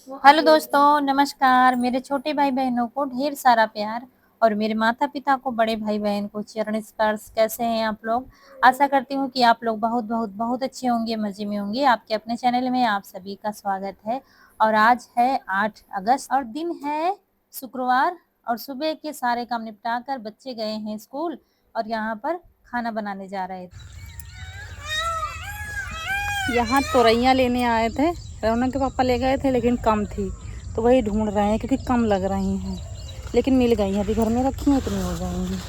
Hello दोस्तों, नमस्कार। मेरे छोटे भाई-बहनों को ढेर सारा प्यार और मेरे माता-पिता को, बड़े भाई-बहन को चरण स्पर्श। कैसे हैं आप लोग? आशा करती हूँ कि आप लोग बहुत अच्छे होंगे, मज़े में होंगे। आपके अपने चैनल में आप सभी का स्वागत है और आज है 8 अगस्त और दिन है शुक्रवार और सुबह के सारे काम निपटा कर बच्चे गए हैं स्कूल और यहाँ पर खाना बनाने जा रहे थे। यहाँ तोरइयाँ लेने आए थे। रौनक के पापा ले गए थे लेकिन कम थी, तो वही ढूंढ रहे हैं क्योंकि कम लग रही हैं। लेकिन मिल गई हैं, अभी घर में रखी हैं, इतनी हो जाएंगी।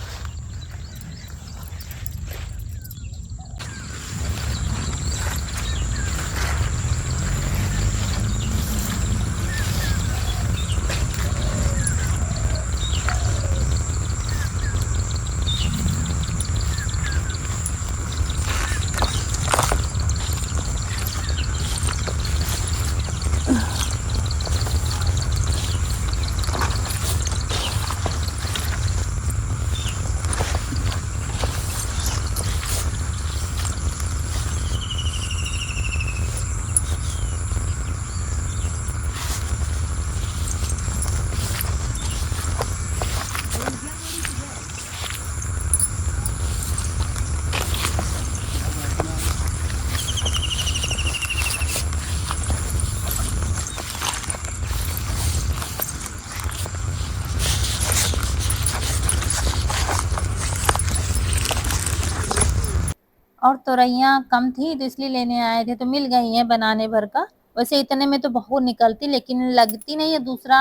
और तोरइयाँ कम थी तो इसलिए लेने आए थे, तो मिल गई हैं बनाने भर का। वैसे इतने में तो बहुत निकलती, लेकिन लगती नहीं है। दूसरा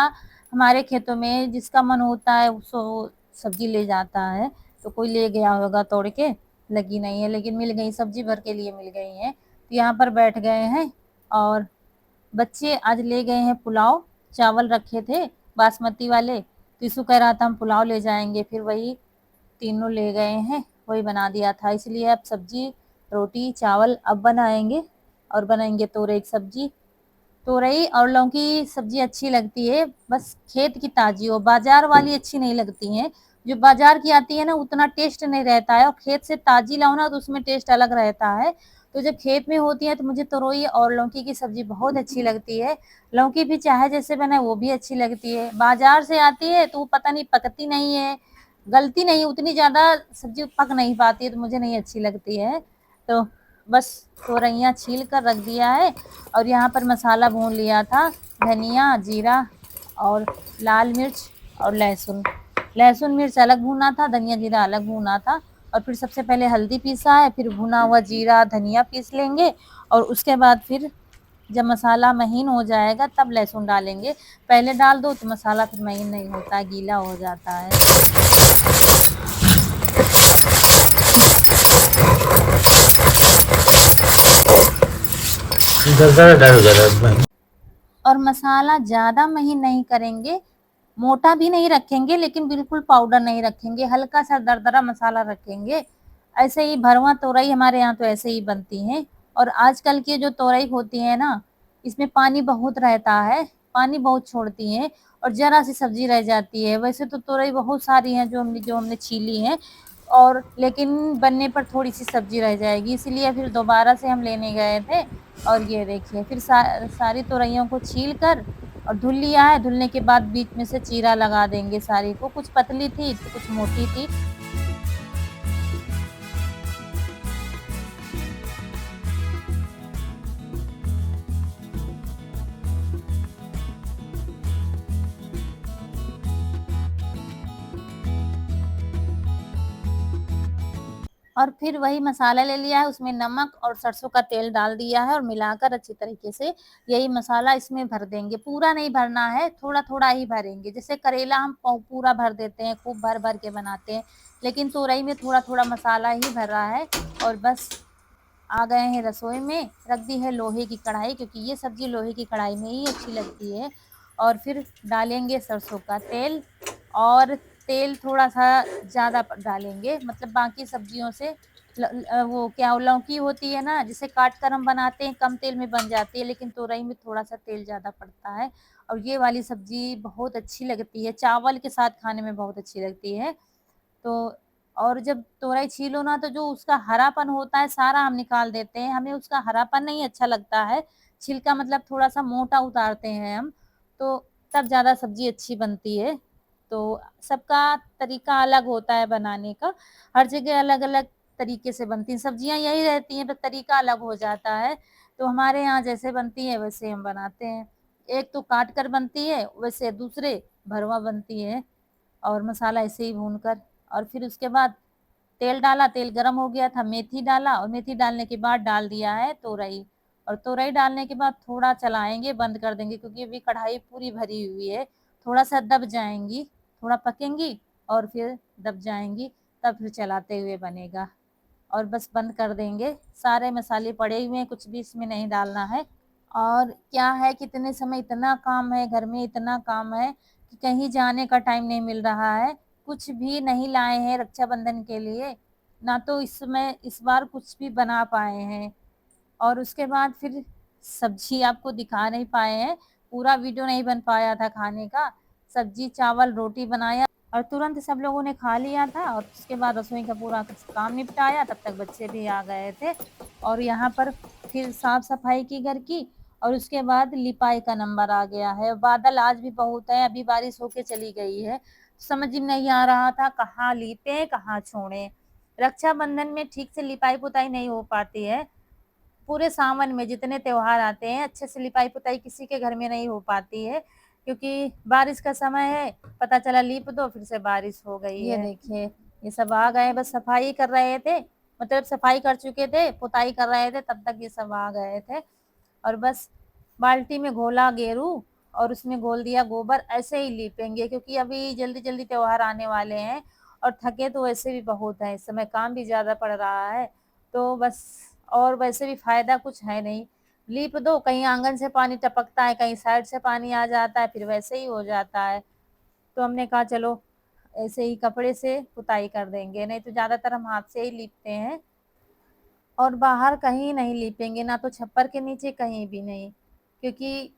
हमारे खेतों में जिसका मन होता है सो सब्जी ले जाता है, तो कोई ले गया होगा तोड़ के। लगी नहीं है लेकिन मिल गई, सब्जी भर के लिए मिल गई हैं। तो यहाँ पर बैठ गए हैं और बच्चे आज ले गए हैं पुलाव। चावल रखे थे बासमती वाले, तो यीशु कह रहा था हम पुलाव ले जाएंगे, फिर वही तीनों ले गए हैं, वही बना दिया था। इसलिए अब सब्जी, रोटी, चावल अब बनाएंगे और बनाएंगे तोरई की सब्जी। तोरई और लौकी सब्जी अच्छी लगती है, बस खेत की ताजी हो, बाजार वाली अच्छी नहीं लगती है। जो बाजार की आती है ना, उतना टेस्ट नहीं रहता है, और खेत से ताजी लाओ ना तो उसमें टेस्ट अलग रहता है। तो जब खेत में होती है तो मुझे तोरई और लौकी की सब्जी बहुत अच्छी लगती है। लौकी भी चाहे जैसे बनाए वो भी अच्छी लगती है। बाजार से आती है तो वो पता नहीं पकती नहीं है, गलती नहीं, उतनी ज़्यादा सब्जी पक नहीं पाती है, तो मुझे नहीं अच्छी लगती है। तो बस तोरइयाँ छील कर रख दिया है और यहाँ पर मसाला भून लिया था, धनिया, जीरा और लाल मिर्च और लहसुन। लहसुन मिर्च अलग भूना था, धनिया जीरा अलग भूना था। और फिर सबसे पहले हल्दी पीसा है, फिर भुना हुआ जीरा धनिया पीस लेंगे और उसके बाद फिर जब मसाला महीन हो जाएगा तब लहसुन डालेंगे। पहले डाल दो तो मसाला फिर महीन नहीं होता, गीला हो जाता है। दरदरा हो जा रहा है। और मसाला ज़्यादा महीन नहीं करेंगे, मोटा भी नहीं रखेंगे लेकिन बिल्कुल पाउडर नहीं रखेंगे, हल्का सा दरदरा मसाला रखेंगे। ऐसे ही भरवा तोरई हमारे यहाँ तो ऐसे ही बनती हैं। और आजकल की जो तोरई होती है ना, इसमें पानी बहुत रहता है, पानी बहुत छोड़ती हैं और ज़रा सी सब्जी रह जाती है। वैसे तो तोरई बहुत सारी हैं जो हमने छीली हैं, और लेकिन बनने पर थोड़ी-सी सब्जी रह जाएगी, इसीलिए फिर दोबारा से हम लेने गए थे। और ये देखिए फिर सारी तोरइयों को छील कर और धुल लिया है। धुलने के बाद बीच में से चीरा लगा देंगे सारी को, कुछ पतली थी तो कुछ मोटी थी। और फिर वही मसाला ले लिया है, उसमें नमक और सरसों का तेल डाल दिया है और मिलाकर अच्छी तरीके से यही मसाला इसमें भर देंगे। पूरा नहीं भरना है, थोड़ा-थोड़ा ही भरेंगे। जैसे करेला हम पूरा भर देते हैं, खूब भर-भर के बनाते हैं, लेकिन तोरई में थोड़ा-थोड़ा मसाला ही भरा है। और बस आ गए हैं रसोई में, रख दी है लोहे की कढ़ाई, क्योंकि ये सब्ज़ी लोहे की कढ़ाई में ही अच्छी लगती है। और फिर डालेंगे सरसों का तेल, और तेल थोड़ा-सा ज़्यादा डालेंगे, मतलब बाकी सब्जियों से वो क्या लौकी होती है ना, जिसे काट कर हम बनाते हैं, कम तेल में बन जाती है, लेकिन तोरई में थोड़ा-सा तेल ज़्यादा पड़ता है। और ये वाली सब्ज़ी बहुत अच्छी लगती है, चावल के साथ खाने में बहुत अच्छी लगती है। तो और जब तोरई छीलो ना तो जो उसका हरापन होता है सारा हम निकाल देते हैं, हमें उसका हरापन नहीं अच्छा लगता है। छिलका मतलब थोड़ा-सा मोटा उतारते हैं हम, तो तब ज़्यादा सब्ज़ी अच्छी बनती है। तो सबका तरीका अलग होता है बनाने का, हर जगह अलग-अलग तरीके से बनती हैं, सब्जियाँ यही रहती हैं, बस तरीका अलग हो जाता है। तो हमारे यहाँ जैसे बनती है वैसे हम बनाते हैं। एक तो काट कर बनती है, वैसे दूसरे भरवा बनती है और मसाला ऐसे ही भूनकर और फिर उसके बाद तेल डाला, तेल गरम हो गया था, मेथी डाला और मेथी डालने के बाद डाल दिया है तोरई और तोरई डालने के बाद थोड़ा चलाएँगे, बंद कर देंगे क्योंकि अभी कढ़ाई पूरी भरी हुई है, थोड़ा-सा दब जाएँगी, थोड़ा पकेंगी और फिर दब जाएँगी, तब फिर चलाते हुए बनेगा और बस बंद कर देंगे। सारे मसाले पड़े हुए हैं, कुछ भी इसमें नहीं डालना है और क्या है कि इतने समय इतना काम है, घर में इतना काम है कि कहीं जाने का टाइम नहीं मिल रहा है। कुछ भी नहीं लाए हैं रक्षाबंधन के लिए, ना तो इस समय इस बार कुछ भी बना पाए हैं और उसके बाद फिर सब्ज़ी आपको दिखा नहीं पाए हैं, पूरा वीडियो नहीं बन पाया था खाने का। सब्ज़ी, चावल, रोटी बनाया और तुरंत सब लोगों ने खा लिया था और उसके बाद रसोई का पूरा काम निपटाया, तब तक बच्चे भी आ गए थे और यहाँ पर फिर साफ-सफाई की घर की और उसके बाद लिपाई का नंबर आ गया है। बादल आज भी बहुत है, अभी बारिश होके चली गई है। समझ ही नहीं आ रहा था कहाँ लिपें, कहाँ छोड़ें। रक्षाबंधन में ठीक से लिपाई-पुताई नहीं हो पाती है। पूरे सावन में जितने त्योहार आते हैं, अच्छे से लिपाई-पुताई किसी के घर में नहीं हो पाती है, क्योंकि बारिश का समय है, पता चला लीप दो फिर से बारिश हो गई है। ये देखिए, ये सब आ गए बस सफाई कर रहे थे, मतलब सफाई कर चुके थे, पुताई कर रहे थे तब तक ये सब आ गए थे और बस बाल्टी में घोला गेरू और उसमें घोल दिया गोबर, ऐसे ही लीपेंगे क्योंकि अभी जल्दी-जल्दी त्योहार आने वाले हैं और थके तो वैसे भी बहुत हैं, इस समय काम भी ज़्यादा पड़ रहा है, तो बस और वैसे भी फ़ायदा कुछ है नहीं। लीप दो, कहीं आँगन से पानी टपकता है, कहीं साइड से पानी आ जाता है, फिर वैसे ही हो जाता है। तो हमने कहा चलो ऐसे ही कपड़े से पुताई कर देंगे, नहीं तो ज़्यादातर हम हाथ से ही लीपते हैं और बाहर कहीं नहीं लीपेंगे, ना तो छप्पर के नीचे कहीं भी नहीं, क्योंकि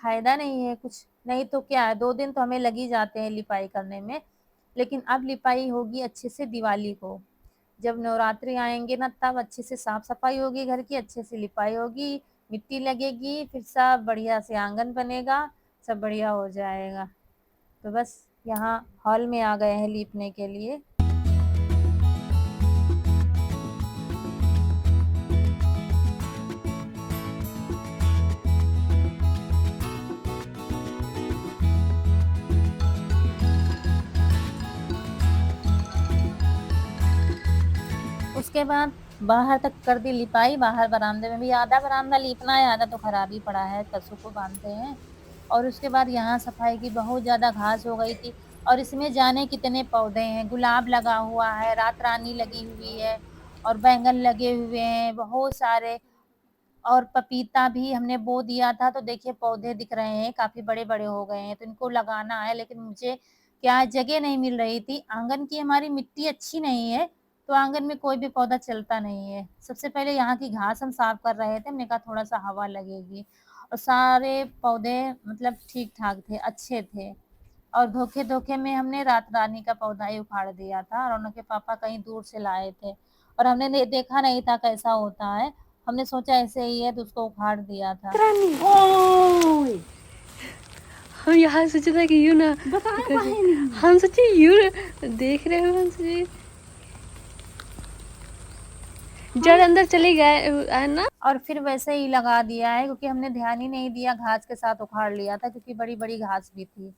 फ़ायदा नहीं है कुछ, नहीं तो क्या है 2 दिन तो हमें लग ही जाते हैं लिपाई करने में, लेकिन अब लिपाई होगी अच्छे से दिवाली को। जब नवरात्रि आएँगे ना तब अच्छे से साफ-सफाई होगी घर की, अच्छे से लिपाई होगी, मिट्टी लगेगी, फिर सब बढ़िया से आँगन बनेगा, सब बढ़िया हो जाएगा। तो बस यहाँ हॉल में आ गए हैं लीपने के लिए। उसके बाद बाहर तक कर दी लिपाई, बाहर बरामदे में भी आधा बरामदा लीपना है, आधा तो खराब ही पड़ा है, कसू को बाँधते हैं। और उसके बाद यहाँ सफाई की बहुत ज़्यादा घास हो गई थी और इसमें जाने कितने पौधे हैं, गुलाब लगा हुआ है, रात रानी लगी हुई है और बैंगन लगे हुए हैं बहुत सारे और पपीता भी हमने बो दिया था, तो देखिए पौधे दिख रहे हैं, काफ़ी बड़े-बड़े हो गए हैं, तो इनको लगाना है, लेकिन मुझे क्या है जगह नहीं मिल रही थी। आँगन की हमारी मिट्टी अच्छी नहीं है, तो आँगन में कोई भी पौधा चलता नहीं है। सबसे पहले यहाँ की घास हम साफ कर रहे थे, हमने कहा थोड़ा-सा हवा लगेगी और सारे पौधे मतलब ठीक-ठाक थे, अच्छे थे और धोखे-धोखे में हमने रात रानी का पौधा ही उखाड़ दिया था और उनके पापा कहीं दूर से लाए थे और हमने देखा नहीं था कैसा होता है। हमने सोचा ऐसे ही है तो उसको उखाड़ दिया था। रानी ओए हम यहाँ सोचे था कि यू ना हम सोचे यू देख रहे हो हम सोचे जड़ अंदर चले गए है ना और फिर वैसे ही लगा दिया है क्योंकि हमने ध्यान ही नहीं दिया, घास के साथ उखाड़ लिया था क्योंकि बड़ी-बड़ी घास भी थी।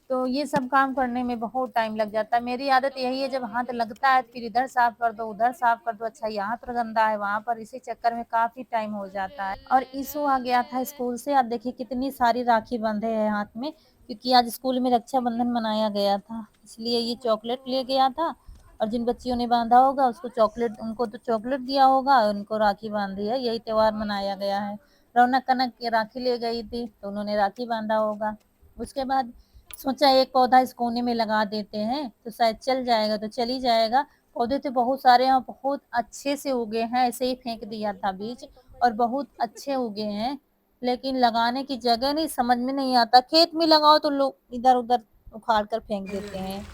तो ये सब काम करने में बहुत टाइम लग जाता है। मेरी आदत यही है जब हाथ लगता है फिर इधर साफ कर दो, उधर साफ कर दो, अच्छा यहाँ पर गंदा है, वहाँ पर, इसी चक्कर में काफ़ी टाइम हो जाता है। और इशू आ गया था स्कूल से, आप देखिए कितनी सारी राखी बंधे हैं हाथ में क्योंकि आज स्कूल में रक्षाबंधन मनाया गया था, इसलिए ये चॉकलेट ले गया था और जिन बच्चियों ने बाँधा होगा उसको चॉकलेट उनको तो चॉकलेट दिया होगा, उनको राखी बाँधी है, यही त्योहार मनाया गया है। रौनक-कनक की राखी ले गई थी, तो उन्होंने राखी बाँधा होगा। उसके बाद सोचा एक पौधा इस कोने में लगा देते हैं, तो शायद चल जाएगा, तो चल ही जाएगा। पौधे तो बहुत सारे हैं और बहुत अच्छे से उगे हैं, ऐसे ही फेंक दिया था बीज और बहुत अच्छे उगे हैं, लेकिन लगाने की जगह नहीं, समझ में नहीं आता। खेत में लगाओ तो लोग इधर-उधर उखाड़ कर फेंक देते हैं।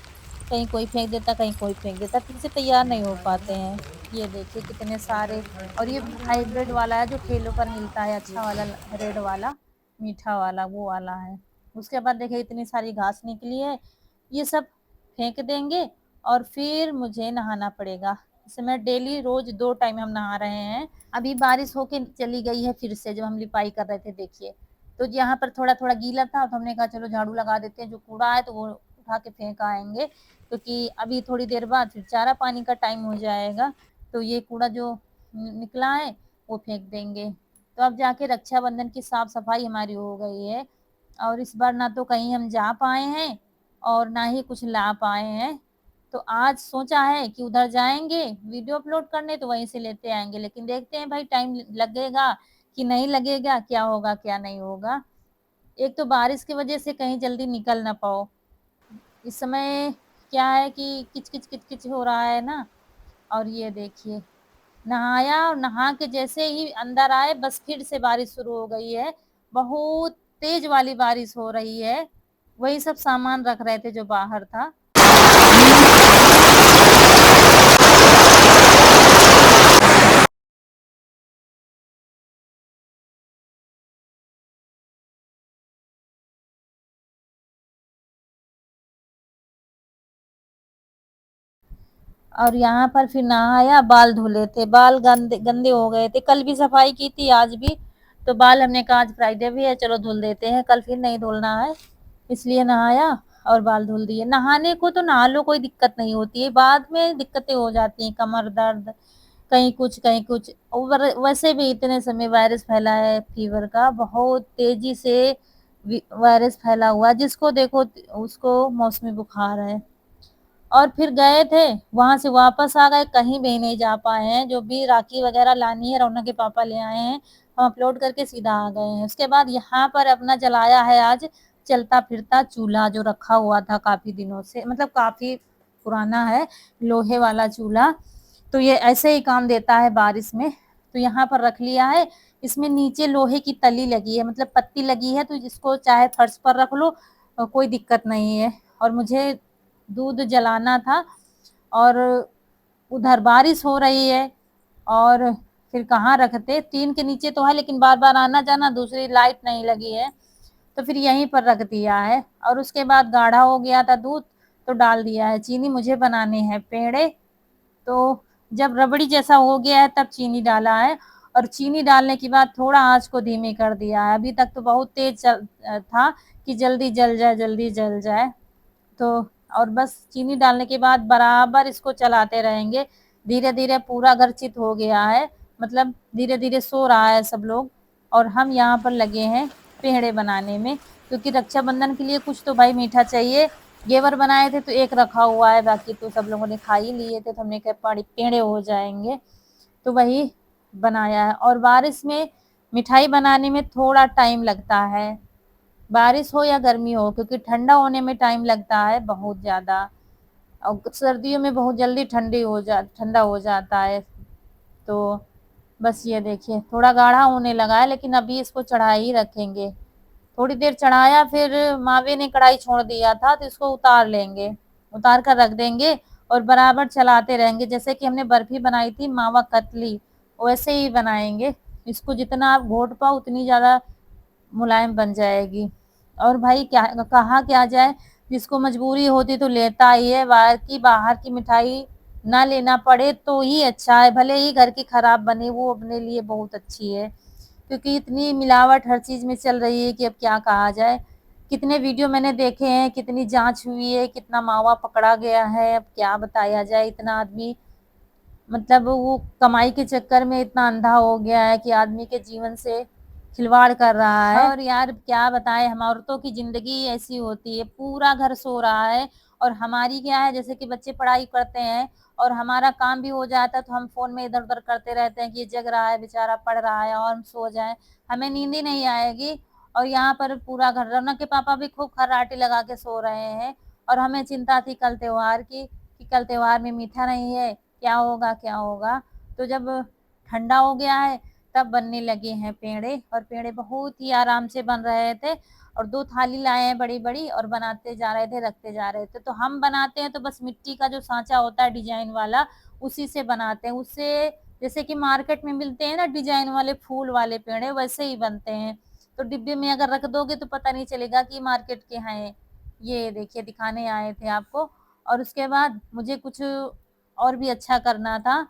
कहीं कोई फेंक देता, कहीं कोई फेंक देता, ठीक से तैयार नहीं हो पाते हैं। ये देखिए कितने सारे और ये हाइब्रिड वाला है जो ठेलों पर मिलता है अच्छा वाला रेड वाला, मीठा वाला, वो वाला है। उसके बाद देखिए इतनी सारी घास निकली है, ये सब फेंक देंगे और फिर मुझे नहाना पड़ेगा। इस समय डेली रोज 2 टाइम हम नहा रहे हैं। अभी बारिश होके चली गई है फिर से, जब हम लिपाई कर रहे थे देखिए। तो यहाँ पर थोड़ा-थोड़ा गीला था तो हमने कहा चलो झाड़ू लगा देते हैं, जो कूड़ा है तो वो उठा के फेंक आएँगे, क्योंकि अभी थोड़ी देर बाद फिर चारा पानी का टाइम हो जाएगा, तो ये कूड़ा जो निकला है वो फेंक देंगे। तो अब जाके रक्षाबंधन की साफ-सफाई हमारी हो गई है और इस बार ना तो कहीं हम जा पाए हैं और ना ही कुछ ला पाए हैं। तो आज सोचा है कि उधर जाएँगे वीडियो अपलोड करने तो वहीं से लेते आएँगे, लेकिन देखते हैं भाई टाइम लगेगा कि नहीं लगेगा, क्या होगा, क्या नहीं होगा। एक तो बारिश की वजह से कहीं जल्दी निकल ना पाओ। इस समय क्या है कि किच-किच, किच-किच हो रहा है ना, और ये देखिए नहाया और नहा के जैसे ही अंदर आए बस फिर से बारिश शुरू हो गई है। बहुत तेज़ वाली बारिश हो रही है। वही सब सामान रख रहे थे जो बाहर था। और यहाँ पर फिर नहाया, बाल धुले थे, बाल गंदे गंदे हो गए थे। कल भी सफाई की थी, आज भी, तो बाल हमने कहा आज फ्राइडे भी है, चलो धुल देते हैं, कल फिर नहीं धुलना है, इसलिए नहाया और बाल धुल दिए। नहाने को तो नहा लो, कोई दिक्कत नहीं होती है, बाद में दिक्कतें हो जाती हैं, कमर दर्द, कहीं कुछ। और वैसे भी इतने समय वायरस फैला है फीवर का, बहुत तेज़ी से वायरस फैला हुआ है, जिसको देखो उसको मौसमी बुखार है। और फिर गए थे, वहाँ से वापस आ गए, कहीं भी नहीं जा पाए हैं। जो भी राखी वगैरह लानी है, रौनक के पापा ले आए हैं, हम अपलोड करके सीधा आ गए हैं। उसके बाद यहाँ पर अपना जलाया है आज चलता-फिरता चूल्हा, जो रखा हुआ था काफ़ी दिनों से, मतलब काफ़ी पुराना है, लोहे वाला चूल्हा। तो ये ऐसे ही काम देता है बारिश में, तो यहाँ पर रख लिया है। इसमें नीचे लोहे की तली लगी है, मतलब पत्ती लगी है, तो जिसको चाहे फर्श पर रख लो, कोई दिक्कत नहीं है। और मुझे दूध जलाना था और उधर बारिश हो रही है और फिर कहाँ रखते, टीन के नीचे तो है लेकिन बार-बार आना-जाना, दूसरी लाइट नहीं लगी है, तो फिर यहीं पर रख दिया है। और उसके बाद गाढ़ा हो गया था दूध, तो डाल दिया है चीनी। मुझे बनाने हैं पेड़े, तो जब रबड़ी जैसा हो गया है तब चीनी डाला है और चीनी डालने के बाद थोड़ा आँच को धीमी कर दिया है। अभी तक तो बहुत तेज़ था कि जल्दी जल जाए। तो और बस चीनी डालने के बाद बराबर इसको चलाते रहेंगे। धीरे-धीरे पूरा घर चित हो गया है, मतलब धीरे-धीरे सो रहा है सब लोग और हम यहाँ पर लगे हैं पेड़े बनाने में, क्योंकि रक्षाबंधन के लिए कुछ तो भाई मीठा चाहिए। घेवर बनाए थे तो एक रखा हुआ है, बाकी तो सब लोगों ने खा ही लिए थे, तो हमने कहा पेड़े हो जाएँगे, तो वही बनाया है। और बारिश में मिठाई बनाने में थोड़ा टाइम लगता है। बारिश हो या गर्मी हो, क्योंकि ठंडा होने में टाइम लगता है बहुत ज़्यादा और सर्दियों में बहुत जल्दी ठंडा हो जाता है। तो बस ये देखिए थोड़ा गाढ़ा होने लगा है, लेकिन अभी इसको चढ़ा ही रखेंगे। थोड़ी देर चढ़ाया, फिर मावे ने कढ़ाई छोड़ दिया था तो इसको उतार लेंगे, उतार कर रख देंगे और बराबर चलाते रहेंगे। जैसे कि हमने बर्फी बनाई थी मावा कतली, वैसे ही बनाएंगे। इसको जितना आप घोट पाओ उतनी ज़्यादा मुलायम बन जाएगी। और भाई क्या कहा क्या जाए, जिसको मजबूरी होती तो लेता ही है, बाहर की मिठाई ना लेना पड़े तो ही अच्छा है, भले ही घर की खराब बने वो अपने लिए बहुत अच्छी है, क्योंकि इतनी मिलावट हर चीज़ में चल रही है कि अब क्या कहा जाए। कितने वीडियो मैंने देखे हैं, कितनी जाँच हुई है, कितना मावा पकड़ा गया है, अब क्या बताया जाए। इतना आदमी, मतलब वो कमाई के चक्कर में इतना अंधा हो गया है कि आदमी के जीवन से खिलवाड़ कर रहा है। और यार क्या बताएँ, हम औरतों की ज़िंदगी ऐसी होती है, पूरा घर सो रहा है और हमारी क्या है, जैसे कि बच्चे पढ़ाई करते हैं और हमारा काम भी हो जाता है तो हम फ़ोन में इधर-उधर करते रहते हैं कि ये जग रहा है बेचारा, पढ़ रहा है और हम सो जाएँ, हमें नींद ही नहीं आएगी। और यहाँ पर पूरा घर, रौनक के पापा भी खूब खर्राटे लगा के सो रहे हैं और हमें चिंता थी कल त्योहार की, कि कल त्योहार में मीठा नहीं है, क्या होगा, क्या होगा? तो जब ठंडा हो गया है तब बनने लगे हैं पेड़े, और पेड़े बहुत ही आराम से बन रहे थे और 2 थाली लाए हैं बड़ी-बड़ी और बनाते जा रहे थे, रखते जा रहे थे। तो हम बनाते हैं तो बस मिट्टी का जो साँचा होता है डिज़ाइन वाला, उसी से बनाते हैं। उससे जैसे कि मार्केट में मिलते हैं ना डिज़ाइन वाले फूल वाले पेड़े, वैसे ही बनते हैं। तो डिब्बे में अगर रख दोगे तो पता नहीं चलेगा कि मार्केट के हैं। ये देखिए दिखाने आए थे आपको। और उसके बाद मुझे कुछ और भी अच्छा करना था,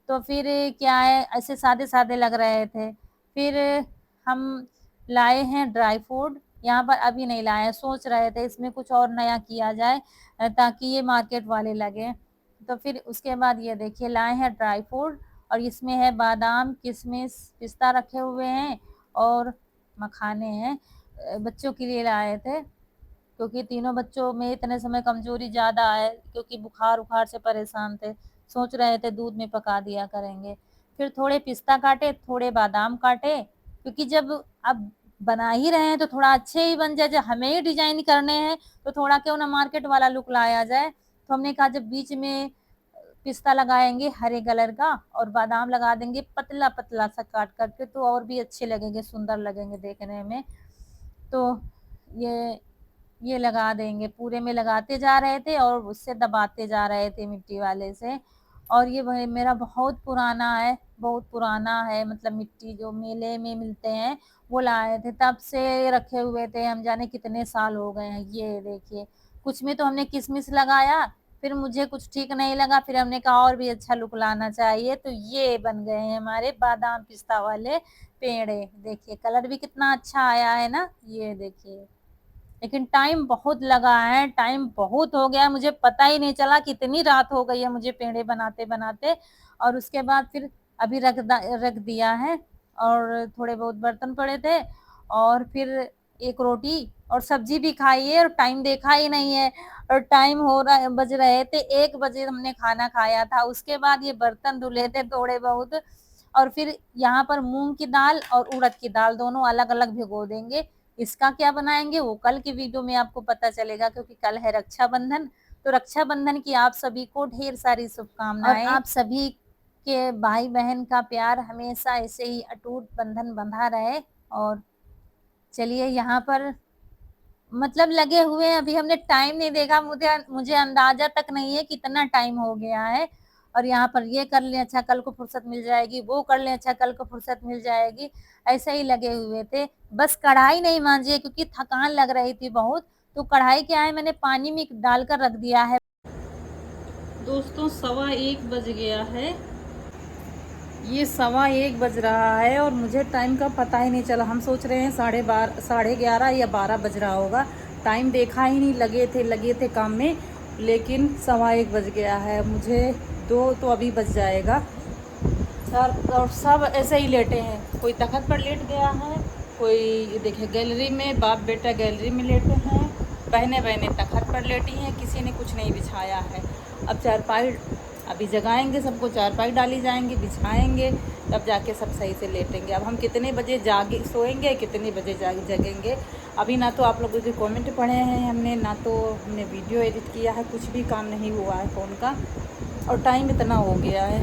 तो फिर क्या है, ऐसे सादे-सादे लग रहे थे। फिर हम लाए हैं ड्राई फ्रूट, यहाँ पर अभी नहीं लाए हैं, सोच रहे थे इसमें कुछ और नया किया जाए ताकि ये मार्केट वाले लगे। तो फिर उसके बाद ये देखिए लाए हैं ड्राई फ्रूट, और इसमें है बादाम, किशमिश, पिस्ता रखे हुए हैं और मखाने हैं। बच्चों के लिए लाए थे, क्योंकि तीनों बच्चों में इतने समय कमज़ोरी ज़्यादा है, क्योंकि बुखार-वुखार से परेशान थे। सोच रहे थे दूध में पका दिया करेंगे। फिर थोड़े पिस्ता काटे, थोड़े बादाम काटे, क्योंकि जब अब बना ही रहे हैं तो थोड़ा अच्छे ही बन जाए, जब हमें ही डिज़ाइन करने हैं तो थोड़ा क्यों ना मार्केट वाला लुक लाया जाए। तो हमने कहा जब बीच में पिस्ता लगाएँगे हरे कलर का और बादाम लगा देंगे पतला-पतला सा काट कर के, तो और भी अच्छे लगेंगे, सुंदर लगेंगे देखने में। तो ये ये लगा देंगे, पूरे में लगाते जा रहे थे और उससे दबाते जा रहे थे मिट्टी वाले से। और ये वही मेरा बहुत पुराना है, बहुत पुराना है, मतलब मिट्टी जो मेले में मिलते हैं, वो लाए थे, तब से रखे हुए थे, हम जाने कितने साल हो गए हैं। ये देखिए, कुछ में तो हमने किशमिश लगाया, फिर मुझे कुछ ठीक नहीं लगा, फिर हमने कहा और भी अच्छा लुक लाना चाहिए, तो ये बन गए हैं हमारे बादाम पिस्ता वाले पेड़े। देखिए कलर भी कितना अच्छा आया है ना, ये देखिए। लेकिन टाइम बहुत लगा है, टाइम बहुत हो गया, मुझे पता ही नहीं चला कितनी रात हो गई है मुझे पेड़े बनाते-बनाते। और उसके बाद फिर अभी रख दिया है, और थोड़े बहुत बर्तन पड़े थे, और फिर एक रोटी और सब्जी भी खाई है, और टाइम देखा ही नहीं है, और टाइम हो रहा बज रहे थे 1 बजे हमने खाना खाया था। उसके बाद ये बर्तन धुले थे थोड़े बहुत, और फिर यहाँ पर मूँग की दाल और उड़द की दाल दोनों अलग-अलग भिगो देंगे। इसका क्या बनाएँगे वो कल की वीडियो में आपको पता चलेगा, क्योंकि कल है रक्षाबंधन। तो रक्षाबंधन की आप सभी को ढेर सारी शुभकामनाएँ, और आप सभी के भाई-बहन का प्यार हमेशा ऐसे ही अटूट बंधन बंधा रहे। और चलिए यहाँ पर मतलब लगे हुए हैं, अभी हमने टाइम नहीं देखा, मुझे मुझे अंदाज़ा तक नहीं है कितना टाइम हो गया है। और यहाँ पर ये कर लें, अच्छा कल को फुर्सत मिल जाएगी, वो कर लें, अच्छा कल को फुर्सत मिल जाएगी, ऐसे ही लगे हुए थे। बस कढ़ाई नहीं मांजी है, क्योंकि थकान लग रही थी बहुत, तो कढ़ाई क्या है मैंने पानी में डालकर रख दिया है। दोस्तों 1:15 बज गया है, ये 1:15 बज रहा है और मुझे टाइम का पता ही नहीं चला। हम सोच रहे हैं 11:30 या 12 बज रहा होगा, टाइम देखा ही नहीं, लगे थे काम में, लेकिन 1:15 बज गया है। मुझे 2 तो अभी बज जाएगा सर, और सब ऐसे ही लेटे हैं। कोई तखत पर लेट गया है, कोई ये देखिए गैलरी में, बाप बेटा गैलरी में लेटे हैं, बहनें तखत पर लेटी हैं, किसी ने कुछ नहीं बिछाया है। अब चारपाई अभी जगाएंगे सबको, चारपाई डाली जाएंगी, बिछाएंगे, तब जाके सब सही से लेटेंगे। अब हम कितने बजे सोएंगे, कितने बजे जगेंगे, अभी ना तो आप लोगों के कमेंट पढ़े हैं हमने, ना तो हमने वीडियो एडिट किया है, कुछ भी काम नहीं हुआ है फ़ोन का, और टाइम इतना हो गया है,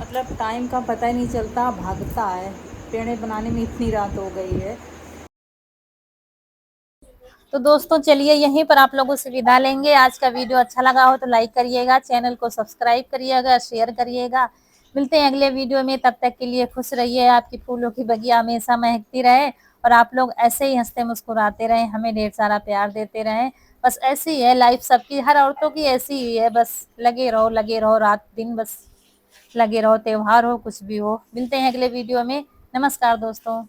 मतलब टाइम का पता ही नहीं चलता, भागता है। पेड़े बनाने में इतनी रात हो गई है। तो दोस्तों चलिए यहीं पर आप लोगों से विदा लेंगे। आज का वीडियो अच्छा लगा हो तो लाइक करिएगा, चैनल को सब्सक्राइब करिएगा, शेयर करिएगा। मिलते हैं अगले वीडियो में, तब तक के लिए खुश रहिए, आपकी फूलों की बगिया हमेशा महकती रहे, और आप लोग ऐसे ही हंसते मुस्कुराते रहें, हमें ढेर सारा प्यार देते रहें। बस ऐसी ही है लाइफ, सबकी, हर औरतों की ऐसी ही है, बस लगे रहो रात दिन, बस लगे रहो, त्योहार हो कुछ भी हो। मिलते हैं अगले वीडियो में। नमस्कार दोस्तों।